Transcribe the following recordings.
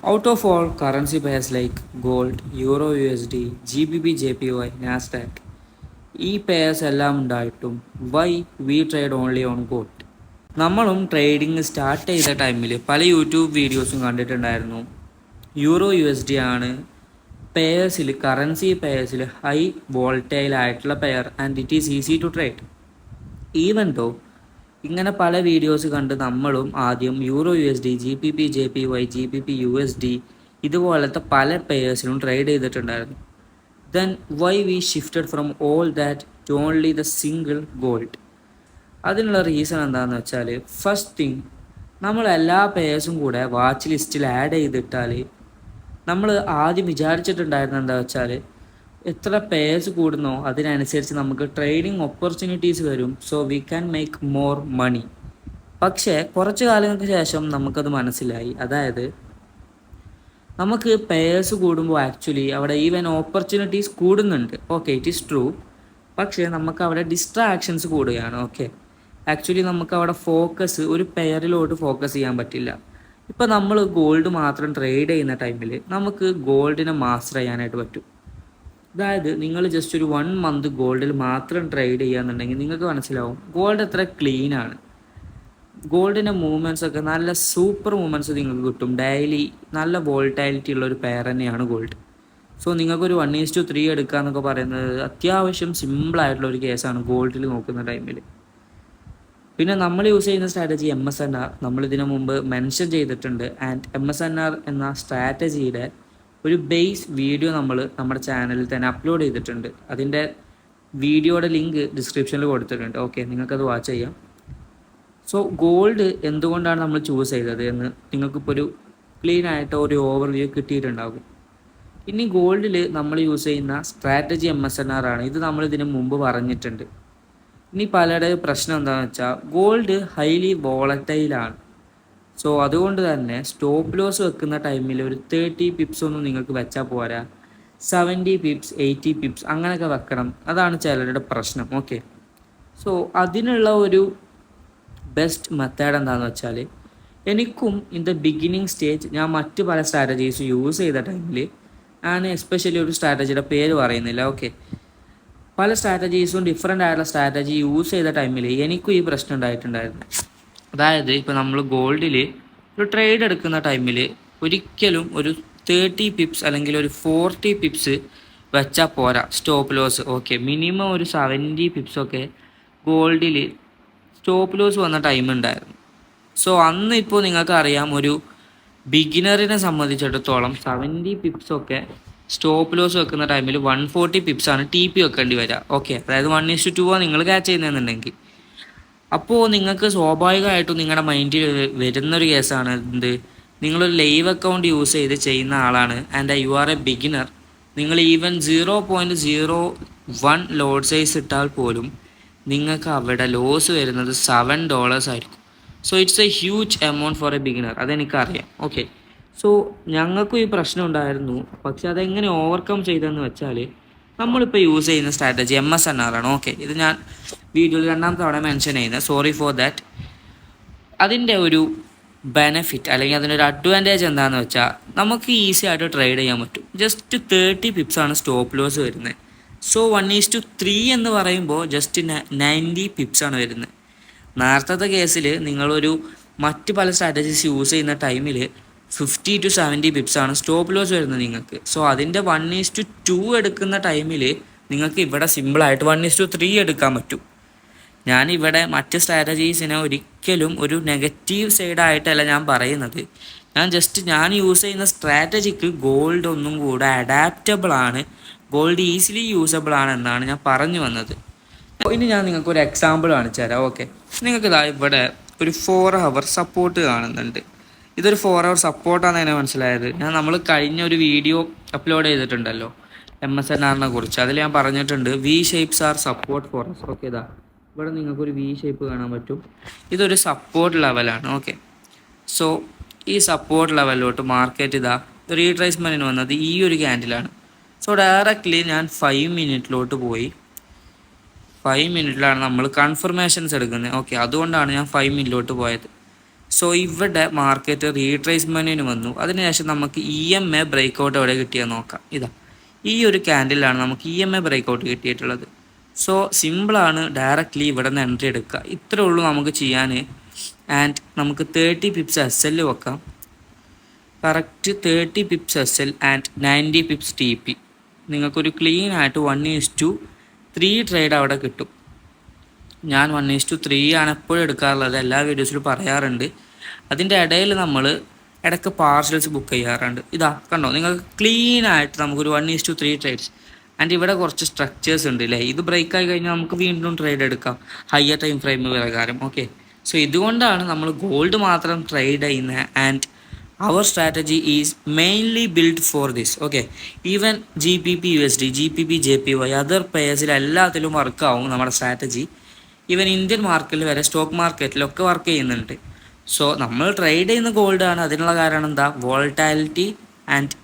Out of all currency pairs like gold, euro USD, GBP JPY, Nasdaq, ഈ pairs എല്ലാം ഉണ്ടായിട്ടും why we trade only on gold? നമ്മളും trading start ചെയ്ത ടൈമിൽ പല യൂട്യൂബ് വീഡിയോസും കണ്ടിട്ടുണ്ടായിരുന്നു. യൂറോ USD ആണ് പെയർസിൽ, കറൻസി പെയർസിൽ ഹൈ വോൾട്ടൈൽ ആയിട്ടുള്ള pair and it is easy to trade. Even though ഇങ്ങനെ പല വീഡിയോസ് കണ്ട് നമ്മളും ആദ്യം euro USD, GBP JPY, GBP USD ഇതുപോലത്തെ പല പെയേഴ്സിലും ട്രേഡ് ചെയ്തിട്ടുണ്ടായിരുന്നു. Then why we shifted from all that to only the single gold? അതിനുള്ള റീസൺ എന്താണെന്ന് വെച്ചാൽ, ഫസ്റ്റ് തിങ്, നമ്മൾ എല്ലാ പെയേഴ്സും കൂടെ വാച്ച് ലിസ്റ്റിൽ ആഡ് ചെയ്തിട്ടാൽ നമ്മൾ ആദ്യം വിചാരിച്ചിട്ടുണ്ടായിരുന്നത് എന്താ വെച്ചാൽ, എത്ര പേഴ്സ് കൂടുന്നോ അതിനനുസരിച്ച് നമുക്ക് ട്രേഡിംഗ് ഓപ്പർച്യൂണിറ്റീസ് വരും, so we can make more money. പക്ഷേ കുറച്ച് കാലങ്ങൾക്ക് ശേഷം നമുക്കത് മനസ്സിലായി, അതായത് നമുക്ക് പേഴ്സ് കൂടുമ്പോൾ ആക്ച്വലി അവിടെ ഈവൻ ഓപ്പർച്യൂണിറ്റീസ് കൂടുന്നുണ്ട്. Okay, it is true. പക്ഷേ നമുക്ക് അവിടെ ഡിസ്ട്രാക്ഷൻസ് കൂടുകയാണ്. ഓക്കെ, ആക്ച്വലി നമുക്ക് അവിടെ ഫോക്കസ് ഒരു പെയറിലോട്ട് ഫോക്കസ് ചെയ്യാൻ പറ്റില്ല. ഇപ്പോൾ നമ്മൾ ഗോൾഡ് മാത്രം ട്രേഡ് ചെയ്യുന്ന ടൈമിൽ നമുക്ക് ഗോൾഡിനെ മാസ്റ്റർ ചെയ്യാനായിട്ട് പറ്റും. അതായത് നിങ്ങൾ ജസ്റ്റ് ഒരു 1 മന്ത് ഗോൾഡിൽ മാത്രം ട്രേഡ് ചെയ്യുകയെന്നുണ്ടെങ്കിൽ നിങ്ങൾക്ക് മനസ്സിലാവും ഗോൾഡ് എത്ര ക്ലീൻ ആണ്. ഗോൾഡിൻ്റെ മൂവ്മെൻറ്റ്സ് ഒക്കെ നല്ല സൂപ്പർ മൂവ്മെൻറ്റ്സ് നിങ്ങൾക്ക് കിട്ടും. ഡെയിലി നല്ല വോൾട്ടാലിറ്റി ഉള്ള ഒരു പെയർ തന്നെയാണ് ഗോൾഡ്. സോ നിങ്ങൾക്കൊരു 1:3 എടുക്കുക എന്നൊക്കെ പറയുന്നത് അത്യാവശ്യം സിമ്പിളായിട്ടുള്ള ഒരു കേസാണ് ഗോൾഡിൽ നോക്കുന്ന ടൈമിൽ. പിന്നെ നമ്മൾ യൂസ് ചെയ്യുന്ന സ്ട്രാറ്റജി MSNR നമ്മളിതിനു മുമ്പ് മെൻഷൻ ചെയ്തിട്ടുണ്ട്. ആൻഡ് MSNR എന്ന സ്ട്രാറ്റജിയുടെ ഒരു ബേസ് വീഡിയോ നമ്മൾ നമ്മുടെ ചാനലിൽ തന്നെ അപ്ലോഡ് ചെയ്തിട്ടുണ്ട്. അതിൻ്റെ വീഡിയോയുടെ ലിങ്ക് ഡിസ്ക്രിപ്ഷനിൽ കൊടുത്തിട്ടുണ്ട്. ഓക്കെ, നിങ്ങൾക്കത് വാച്ച് ചെയ്യാം. സോ ഗോൾഡ് എന്തുകൊണ്ടാണ് നമ്മൾ ചൂസ് ചെയ്തത് എന്ന് നിങ്ങൾക്കിപ്പോൾ ഒരു ക്ലീൻ ആയിട്ട് ഒരു ഓവർവ്യൂ കിട്ടിയിട്ടുണ്ടാകും. ഇനി ഗോൾഡിൽ നമ്മൾ യൂസ് ചെയ്യുന്ന സ്ട്രാറ്റജി MSNR ആണ്. ഇത് നമ്മൾ ഇതിനു മുമ്പ് പറഞ്ഞിട്ടുണ്ട്. ഇനി പലരുടെ പ്രശ്നം എന്താണെന്ന് വെച്ചാൽ, ഗോൾഡ് ഹൈലി വോളറ്റൈലാണ്. സോ അതുകൊണ്ട് തന്നെ സ്റ്റോപ്പ് ലോസ് വെക്കുന്ന ടൈമിൽ ഒരു 30 പിപ്സ് ഒന്നും നിങ്ങൾക്ക് വെച്ചാൽ പോരാ, 70 പിപ്സ് 80 പിപ്സ് അങ്ങനെയൊക്കെ വെക്കണം. അതാണ് ചിലരുടെ പ്രശ്നം. ഓക്കെ, സോ അതിനുള്ള ഒരു ബെസ്റ്റ് മെത്തേഡ് എന്താണെന്ന് വെച്ചാൽ, എനിക്കും ഇൻ ദ ബിഗിനിങ് സ്റ്റേജ് ഞാൻ മറ്റ് പല സ്ട്രാറ്റജീസ് യൂസ് ചെയ്ത ടൈമിൽ ഞാൻ എസ്പെഷ്യലി ഒരു സ്ട്രാറ്റജിയുടെ പേര് പറയുന്നില്ല. ഓക്കെ, പല സ്ട്രാറ്റജീസും ഡിഫറെൻ്റ് ആയിട്ടുള്ള സ്ട്രാറ്റജി യൂസ് ചെയ്ത ടൈമിൽ എനിക്കും ഈ പ്രശ്നം ഉണ്ടായിട്ടുണ്ടായിരുന്നു. അതായത് ഇപ്പോൾ നമ്മൾ ഗോൾഡിൽ ഒരു ട്രേഡ് എടുക്കുന്ന ടൈമിൽ ഒരിക്കലും ഒരു 30 പിപ്സ് അല്ലെങ്കിൽ ഒരു 40 പിപ്സ് വെച്ചാൽ പോരാ സ്റ്റോപ്പ് ലോസ്. ഓക്കെ, മിനിമം ഒരു 70 പിപ്സൊക്കെ ഗോൾഡിൽ സ്റ്റോപ്പ് ലോസ് വന്ന ടൈം ഉണ്ടായിരുന്നു. സോ അന്ന് ഇപ്പോൾ നിങ്ങൾക്ക് അറിയാം, ഒരു ബിഗിനറിനെ സംബന്ധിച്ചിടത്തോളം 70 പിപ്സൊക്കെ സ്റ്റോപ്പ് ലോസ് വെക്കുന്ന ടൈമിൽ 140 പിപ്സാണ് TP വെക്കേണ്ടി വരിക. ഓക്കെ, അതായത് 1:2 നിങ്ങൾ ക്യാച്ച് ചെയ്യുന്നതെന്നുണ്ടെങ്കിൽ, അപ്പോൾ നിങ്ങൾക്ക് സ്വാഭാവികമായിട്ടും നിങ്ങളുടെ മൈൻഡിൽ വരുന്നൊരു കേസാണ് എന്ത്, നിങ്ങളൊരു ലൈവ് അക്കൗണ്ട് യൂസ് ചെയ്ത് ചെയ്യുന്ന ആളാണ് and you are a beginner. നിങ്ങൾ ഈവൻ 0.01 ലോഡ് സൈസ് ഇട്ടാൽ പോലും നിങ്ങൾക്ക് അവിടെ ലോസ് വരുന്നത് $7 ആയിരിക്കും. So it's a huge amount for a beginner, അതെനിക്കറിയാം. ഓക്കെ, സോ ഞങ്ങൾക്കും ഈ പ്രശ്നം ഉണ്ടായിരുന്നു. പക്ഷെ അതെങ്ങനെ ഓവർകം ചെയ്തതെന്ന് വെച്ചാൽ, നമ്മളിപ്പോൾ യൂസ് ചെയ്യുന്ന സ്ട്രാറ്റജി MSNR ആണ്. ഓക്കെ, ഇത് ഞാൻ വീഡിയോയിൽ 2ാമത്തെ തവണ മെൻഷൻ ചെയ്യുന്നത്, സോറി ഫോർ ദാറ്റ്. അതിൻ്റെ ഒരു ബെനഫിറ്റ് അല്ലെങ്കിൽ അതിനൊരു അഡ്വാൻറ്റേജ് എന്താണെന്ന് വെച്ചാൽ, നമുക്ക് ഈസി ആയിട്ട് ട്രേഡ് ചെയ്യാൻ പറ്റും. ജസ്റ്റ് 30 പിപ്സാണ് സ്റ്റോപ്പ് ലോസ് വരുന്നത്. സോ 1:3 എന്ന് പറയുമ്പോൾ ജസ്റ്റ് 90 പിപ്സാണ് വരുന്നത്. നേരത്തെ കേസിൽ നിങ്ങളൊരു മറ്റ് പല സ്ട്രാറ്റജീസ് യൂസ് ചെയ്യുന്ന ടൈമിൽ 50 to 70 പിപ്സാണ് സ്റ്റോപ്പ് ലോസ് വരുന്നത് നിങ്ങൾക്ക്. സോ അതിൻ്റെ 1:2 എടുക്കുന്ന ടൈമിൽ നിങ്ങൾക്ക് ഇവിടെ സിമ്പിളായിട്ട് 1:3 എടുക്കാൻ പറ്റും. ഞാനിവിടെ മറ്റ് സ്ട്രാറ്റജീസിനെ ഒരിക്കലും ഒരു നെഗറ്റീവ് സൈഡായിട്ടല്ല ഞാൻ പറയുന്നത്. ഞാൻ യൂസ് ചെയ്യുന്ന സ്ട്രാറ്റജിക്ക് ഗോൾഡ് ഒന്നും കൂടെ അഡാപ്റ്റബിൾ ആണ്, ഗോൾഡ് ഈസിലി യൂസബിൾ ആണ് എന്നാണ് ഞാൻ പറഞ്ഞു വന്നത്. ഇനി ഞാൻ നിങ്ങൾക്ക് ഒരു എക്സാമ്പിൾ കാണിച്ചു തരാം. ഓക്കെ, നിങ്ങൾക്ക് ഇവിടെ ഒരു 4 hour സപ്പോർട്ട് കാണുന്നുണ്ട്. ഇതൊരു 4 hour സപ്പോർട്ടാണെന്ന് തന്നെ മനസ്സിലായത് നമ്മൾ കഴിഞ്ഞ ഒരു വീഡിയോ അപ്ലോഡ് ചെയ്തിട്ടുണ്ടല്ലോ MSNRനെ കുറിച്ച്. അതിൽ ഞാൻ പറഞ്ഞിട്ടുണ്ട് V shapes are support for us. Okay, ഇതാ ഇവിടെ നിങ്ങൾക്കൊരു V ഷേപ്പ് കാണാൻ പറ്റും. ഇതൊരു സപ്പോർട്ട് ലെവലാണ്. ഓക്കെ, സോ ഈ സപ്പോർട്ട് ലെവലിലോട്ട് മാർക്കറ്റ് ഇതാ റീട്രേസ്മെൻറ്റിന് വന്നത് ഈ ഒരു ക്യാൻഡിലാണ്. സോ ഡയറക്റ്റ്ലി ഞാൻ 5 മിനിറ്റിലോട്ട് പോയി. 5 മിനിറ്റിലാണ് നമ്മൾ കൺഫർമേഷൻസ് എടുക്കുന്നത്. ഓക്കെ, അതുകൊണ്ടാണ് ഞാൻ 5 മിനിറ്റിലോട്ട് പോയത്. സോ ഇവിടെ മാർക്കറ്റ് റീട്രേസ്മെൻറ്റിന് വന്നു. അതിനുശേഷം നമുക്ക് EMA ബ്രേക്കൗട്ട് എവിടെ കിട്ടിയെന്ന് നോക്കാം. ഇതാ ഈ ഒരു ക്യാൻഡിലാണ് നമുക്ക് EMA ബ്രേക്കൗട്ട് കിട്ടിയിട്ടുള്ളത്. സോ സിമ്പിളാണ്, ഡയറക്റ്റ്ലി ഇവിടെ നിന്ന് എൻട്രി എടുക്കുക. ഇത്രേ ഉള്ളൂ നമുക്ക് ചെയ്യാൻ. ആൻഡ് നമുക്ക് 30 പിപ്സ് SL വെക്കാം. Correct 30 pips SL and 90 pips TP. നിങ്ങൾക്കൊരു ക്ലീൻ ആയിട്ട് 1:3 ട്രേഡ് അവിടെ കിട്ടും. ഞാൻ 1:3 ആണ് എപ്പോഴും എടുക്കാറുള്ളത്, എല്ലാ വീഡിയോസിലും പറയാറുണ്ട്. അതിൻ്റെ ഇടയിൽ നമ്മൾ ഇടയ്ക്ക് പാർസൽസ് ബുക്ക് ചെയ്യാറുണ്ട്. ഇതാ കണ്ടോ, നിങ്ങൾക്ക് ക്ലീൻ ആയിട്ട് നമുക്കൊരു 1:3 ട്രേഡ്സ്. ആൻഡ് ഇവിടെ കുറച്ച് സ്ട്രക്ചേഴ്സ് ഉണ്ട് അല്ലേ. ഇത് ബ്രേക്ക് ആയി കഴിഞ്ഞാൽ നമുക്ക് വീണ്ടും ട്രേഡ് എടുക്കാം ഹയർ ടൈം ഫ്രെയിം പ്രകാരം. ഓക്കെ, സോ ഇതുകൊണ്ടാണ് നമ്മൾ ഗോൾഡ് മാത്രം ട്രേഡ് ചെയ്യുന്നത്. And our strategy is mainly built for this. Okay, even GBP USD, GBP JPY, other pairs എല്ലാത്തിലും വർക്ക് ആവും നമ്മുടെ സ്ട്രാറ്റജി. ഈവൻ ഇന്ത്യൻ മാർക്കറ്റിൽ വരെ, സ്റ്റോക്ക് മാർക്കറ്റിലൊക്കെ വർക്ക് ചെയ്യുന്നുണ്ട്. സോ നമ്മൾ ട്രേഡ് ചെയ്യുന്ന ഗോൾഡാണ്. അതിനുള്ള കാരണം എന്താ, വോളറ്റാലിറ്റി. ആൻഡ്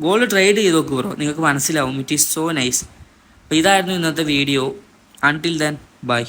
ഗോൾഡ് ട്രേഡ് ചെയ്ത് നോക്കൂ ബ്രോ, നിങ്ങൾക്ക് മനസ്സിലാവും. It is so nice. അപ്പോൾ ഇതായിരുന്നു ഇന്നത്തെ വീഡിയോ. Until then bye.